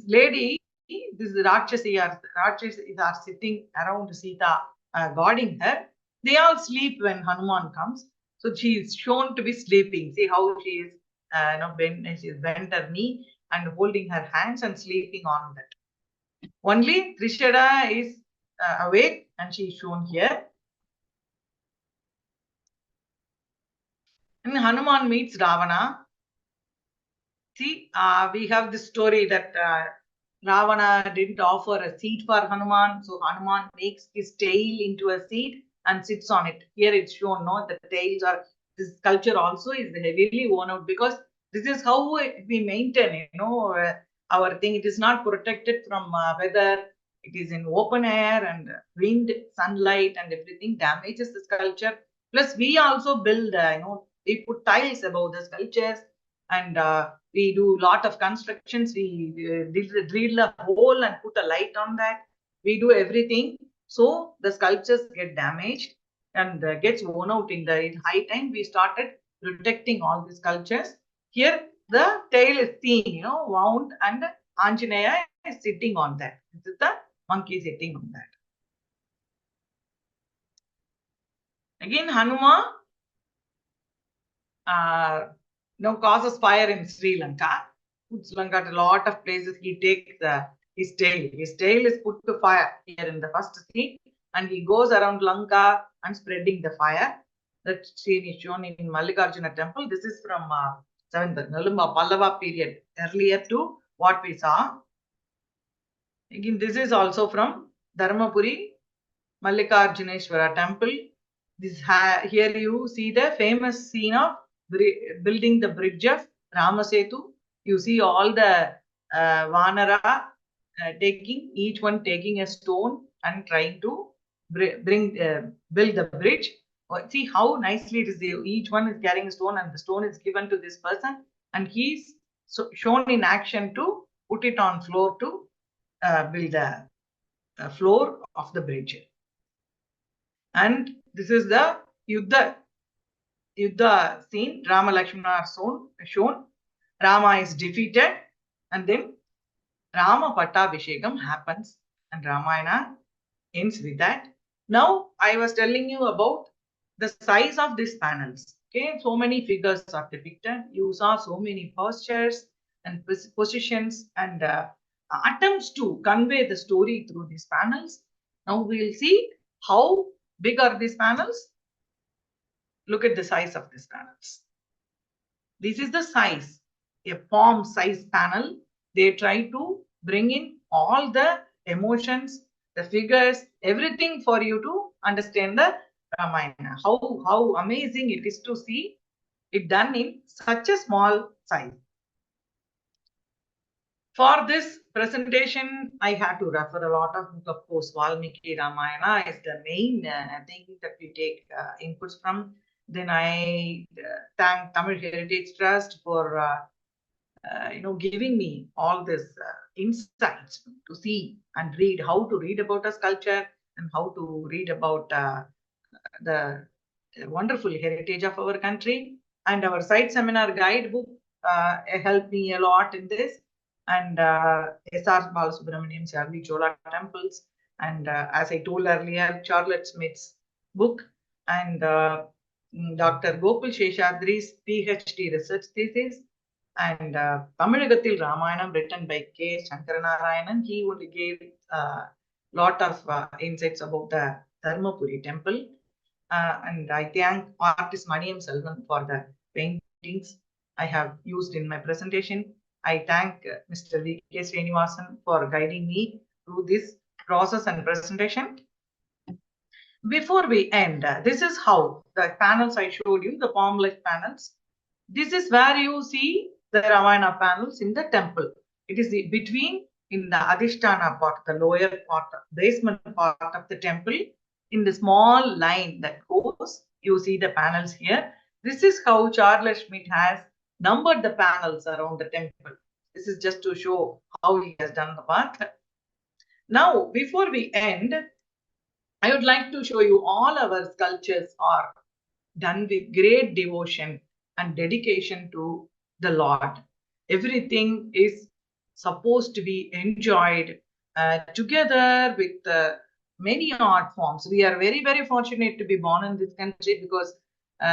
lady, this Rakshasi are sitting around Sita, guarding her. They all sleep when Hanuman comes. So she is shown to be sleeping. See how she is, she is bent her knee and holding her hands and sleeping on that. Only Trishada is awake and she is shown here. And Hanuman meets Ravana. See, we have this story that Ravana didn't offer a seat for Hanuman, so Hanuman makes his tail into a seat and sits on it. Here it's shown, no, the tails are, this sculpture also is heavily worn out because this is how we maintain, our thing. It is not protected from weather. It is in open air and wind, sunlight, and everything damages the sculpture. Plus, we also build, we put tiles above the sculptures and we do lot of constructions. We drill a hole and put a light on that. We do everything. So the sculptures get damaged and gets worn out in the high time. We started protecting all the sculptures. Here the tail is seen, wound, and Anjaneya is sitting on that. This is the monkey sitting on that. Again, Hanuma causes fire in Sri Lanka. Puts Lanka at a lot of places. He takes his tail. His tail is put to fire here in the first scene, and he goes around Lanka and spreading the fire. That scene is shown in Mallikarjuna temple. This is from 7th Vallabha period, earlier to what we saw. Again, this is also from Dharmapuri Mallikarjuneshwara temple. This here you see the famous scene of building the bridge of Ramasetu. You see all the Vanara each one taking a stone and trying to build the bridge. See how nicely it is. Each one is carrying a stone and the stone is given to this person and he's shown in action to put it on floor to build the floor of the bridge. And this is the Yuddha scene. Rama Lakshmana are shown. Rama is defeated and then Rama Pattabhishekam happens and Ramayana ends with that. Now I was telling you about the size of these panels. Okay, so many figures are depicted. You saw so many postures and positions and attempts to convey the story through these panels. Now we will see how big are these panels. Look at the size of these panels. This is the size, a palm size panel. They try to bring in all the emotions, the figures, everything for you to understand the Ramayana. How amazing it is to see it done in such a small size. For this presentation, I had to refer a lot of course, Valmiki Ramayana is the main thing that we take inputs from. Then I thank Tamil Heritage Trust for giving me all this insights to see and read, how to read about a sculpture and how to read about the wonderful heritage of our country. And our site seminar guidebook helped me a lot in this. And S.R. Balasubramanian Charlie Chola temples. And as I told earlier, Charlotte Smith's book and Dr. Gopal Sheshadri's PhD research thesis and Tamilagathil Ramayana written by K. Shankaranarayanan. He only gave a lot of insights about the Dharmapuri temple. And I thank artist Maniyam Selvan for the paintings I have used in my presentation. I thank Mr. V.K. Srinivasan for guiding me through this process and presentation. Before we end, this is how the panels I showed you, the palm-like panels. This is where you see the Ramayana panels in the temple. It is between in the Adhisthana part, the lower part, basement part of the temple. In the small line that goes, you see the panels here. This is how Charles Schmidt has numbered the panels around the temple. This is just to show how he has done the work. Now, before we end, I would like to show you all our sculptures are done with great devotion and dedication to the Lord. Everything is supposed to be enjoyed together with many art forms. We are very, very fortunate to be born in this country because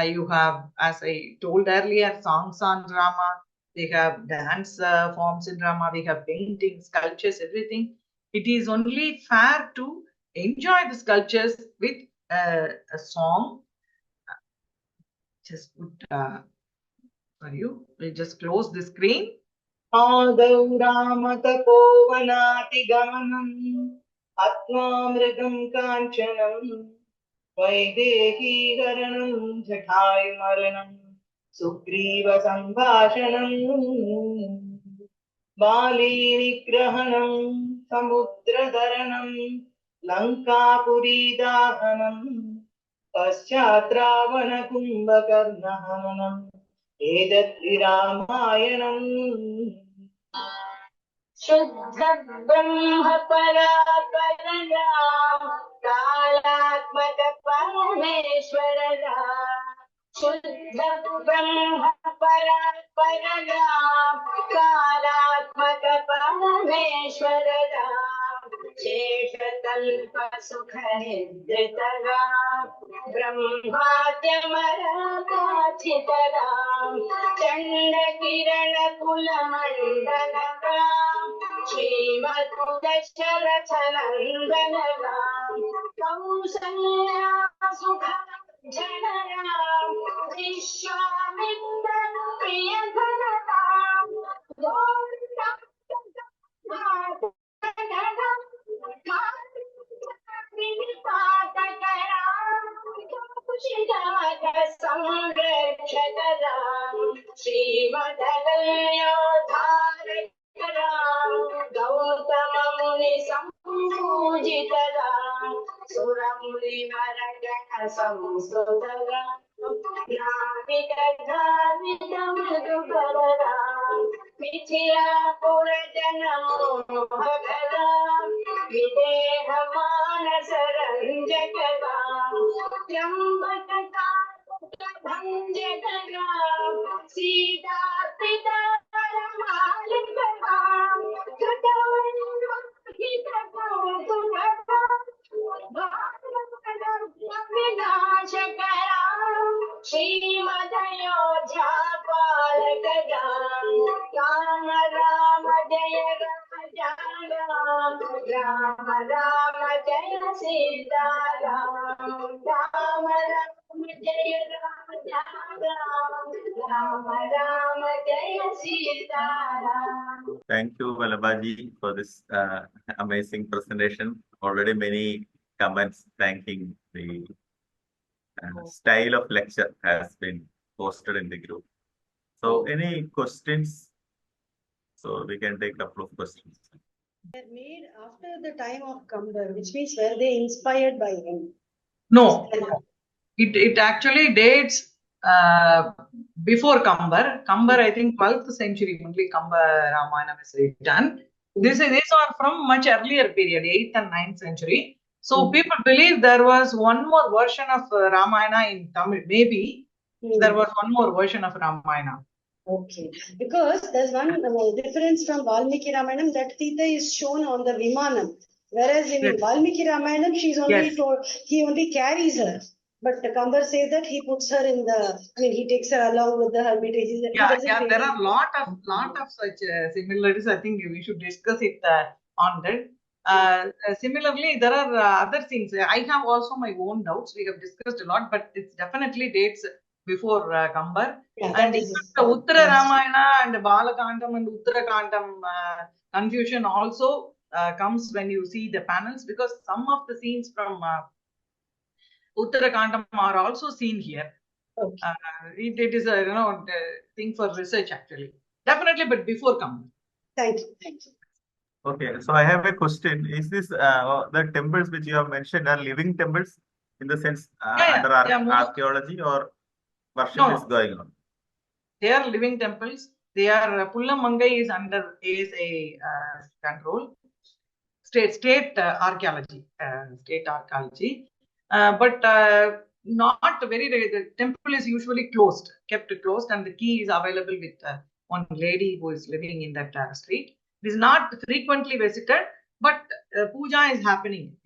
you have, as I told earlier, songs on Rama. We have dance forms in Rama. We have paintings, sculptures, everything. it is only fair to enjoy the sculptures with a song. Just put for you. We'll just close the screen. Adau Ramatapovanati Gamanam Atmamrigam Kanchanam Vaidehi Haranam Jathai Maranam Sugriva Sambhashanam Bali Nigrahanam Samudradharanam Lankapuri Dahanam Paschatravana Kumbhakarnahanam Edat Ramayanam Shuddha Brahma Paraparana Kalatmaka Parameshwarara Shuddha Brahma Paraparana Kalatmaka Parameshwarara Sheshatalpa Sukhanidritara Brahmatyamara Kachitara Chanda Kirana Kulamandalaka Srimad-Dasharathana Kausalya Sukha Janara Vishwamitra Priyadanata Gautamamuni Sambhujitara Suramuri Maragana Samsudara Navika Dhavita Madhubara Mithila Purajana Mohagara Videha Manasaranjakara Jambakata Bhanjakara Sita Pita Ramalikara Katavarna Kita Kautukara Vinashakara Srimadayodhya Palakara Rama Rama Jaya Rama Jaya Rama Rama Jaya Sita Rama Rama Jaya Rama Jaya Rama Rama Jaya Sita Rama. Thank you, Vallabhaji, for this amazing presentation. Already many comments thanking the style of lecture has been posted in the group. So, any questions? So, we can take a couple of questions. They're made after the time of Kambar, which means were they inspired by him? No, it actually dates before Kambar. Kambar, I think 12th century only Kambar Ramayana is written. These are from much earlier period, 8th and 9th century. So people believe there was one more version of Ramayana in Tamil. Maybe there was one more version of Ramayana. Okay, because there's one difference from Valmiki Ramayana that Sita is shown on the Vimanam, whereas in Valmiki Ramayana she's only told, he only carries her. But the Kambar says that he puts her in the, he takes her along with the hermitage. There are lot of such similarities. I think we should discuss it on that. Similarly, there are other things. I have also my own doubts. We have discussed a lot, but it definitely dates before Kambar. And the Uttara Ramayana and Balakandam and Uttarakandam confusion also comes when you see the panels, because some of the scenes from Uttarakandam are also seen here. Okay. It is a thing for research actually. Definitely, but before Kambar. Thank you. Okay, so I have a question. Is this the temples which you have mentioned are living temples in the sense under archaeology, or worship is going on? They are living temples. They are Pullamangai is under ASA control. State archaeology. But not very. The temple is usually kept closed, and the key is available with one lady who is living in that street. It is not frequently visited, but puja is happening.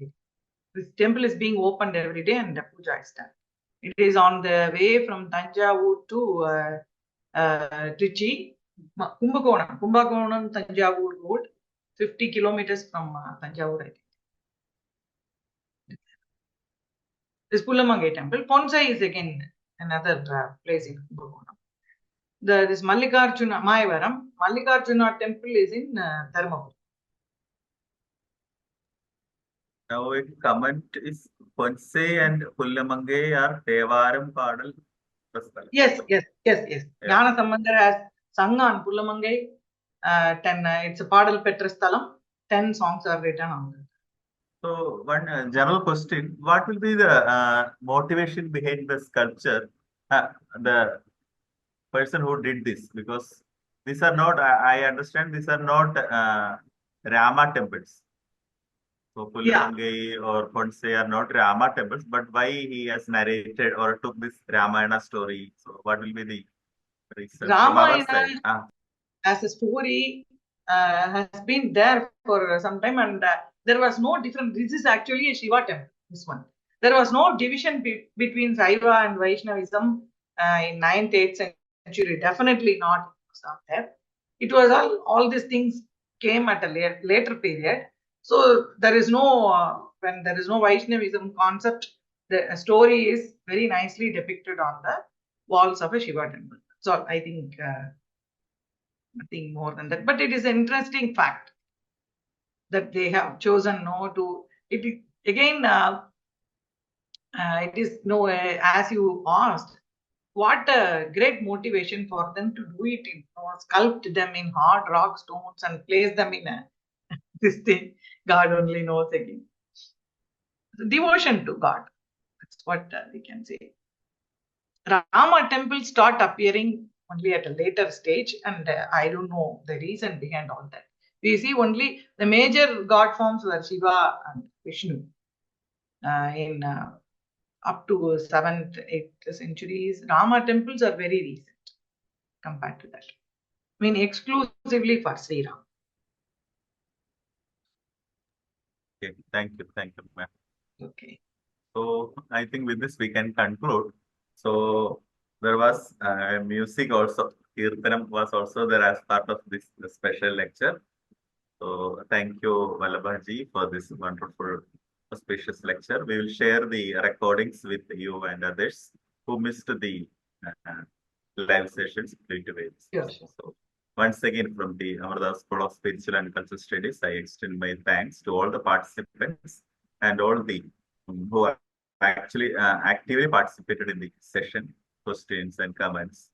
This temple is being opened every day, and the puja is done. It is on the way from Tanjavur to Trichy, Kumbakonam, Tanjavur Road. 50 kilometers from Tanjavur, I think. This Pullamangai temple. Ponsai is again another place in Kumbakonam. This Mallikarjuna, Mayavaram, Mallikarjuna temple is in Dharmapur. Now a comment is Ponsai and Pullamangai are Devaram Padal. Yes. Yeah. Jnana Sambandar has sung on Pullamangai. 10 it's a Padal Petrasthalam. 10 songs are written on that. So one general question, what will be the motivation behind the sculpture? The person who did this, because these are not, I understand these are not Rama temples. So Pullamangai or Ponsai are not Rama temples, but why he has narrated or took this Ramayana story? So what will be the reason from our side? As a story has been there for some time, and there was no difference. This is actually a Shiva temple, this one. There was no division between Saiva and Vaishnavism in 9th, 8th century. Definitely not there. It was all these things came at a later period. So there is no, when there is no Vaishnavism concept, the story is very nicely depicted on the walls of a Shiva temple. So I think nothing more than that. But it is an interesting fact that they have chosen it again. It is as you asked, what a great motivation for them to do it, sculpt them in hard rock stones and place them in this thing. God only knows again. Devotion to God. That's what we can say. Rama temples start appearing only at a later stage, and I don't know the reason behind all that. We see only the major god forms were Shiva and Vishnu in up to 7th, 8th centuries. Rama temples are very recent compared to that. I mean, exclusively for Sri Ram. Okay, thank you, ma'am. Okay. So I think with this we can conclude. So there was music also. Kirtanam was also there as part of this special lecture. So thank you, Vallabha ji, for this wonderful, auspicious lecture. We will share the recordings with you and others who missed the live sessions due to it. Yes. So once again, from the Amrita School of Spiritual and Cultural Studies, I extend my thanks to all the participants and all the who actually actively participated in the session, questions and comments,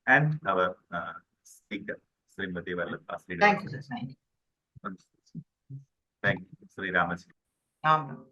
and our speaker, Srimati Vallabha Srinivasan. Thank you, sir. Thank you. Thank you, Sri Rama. Ram.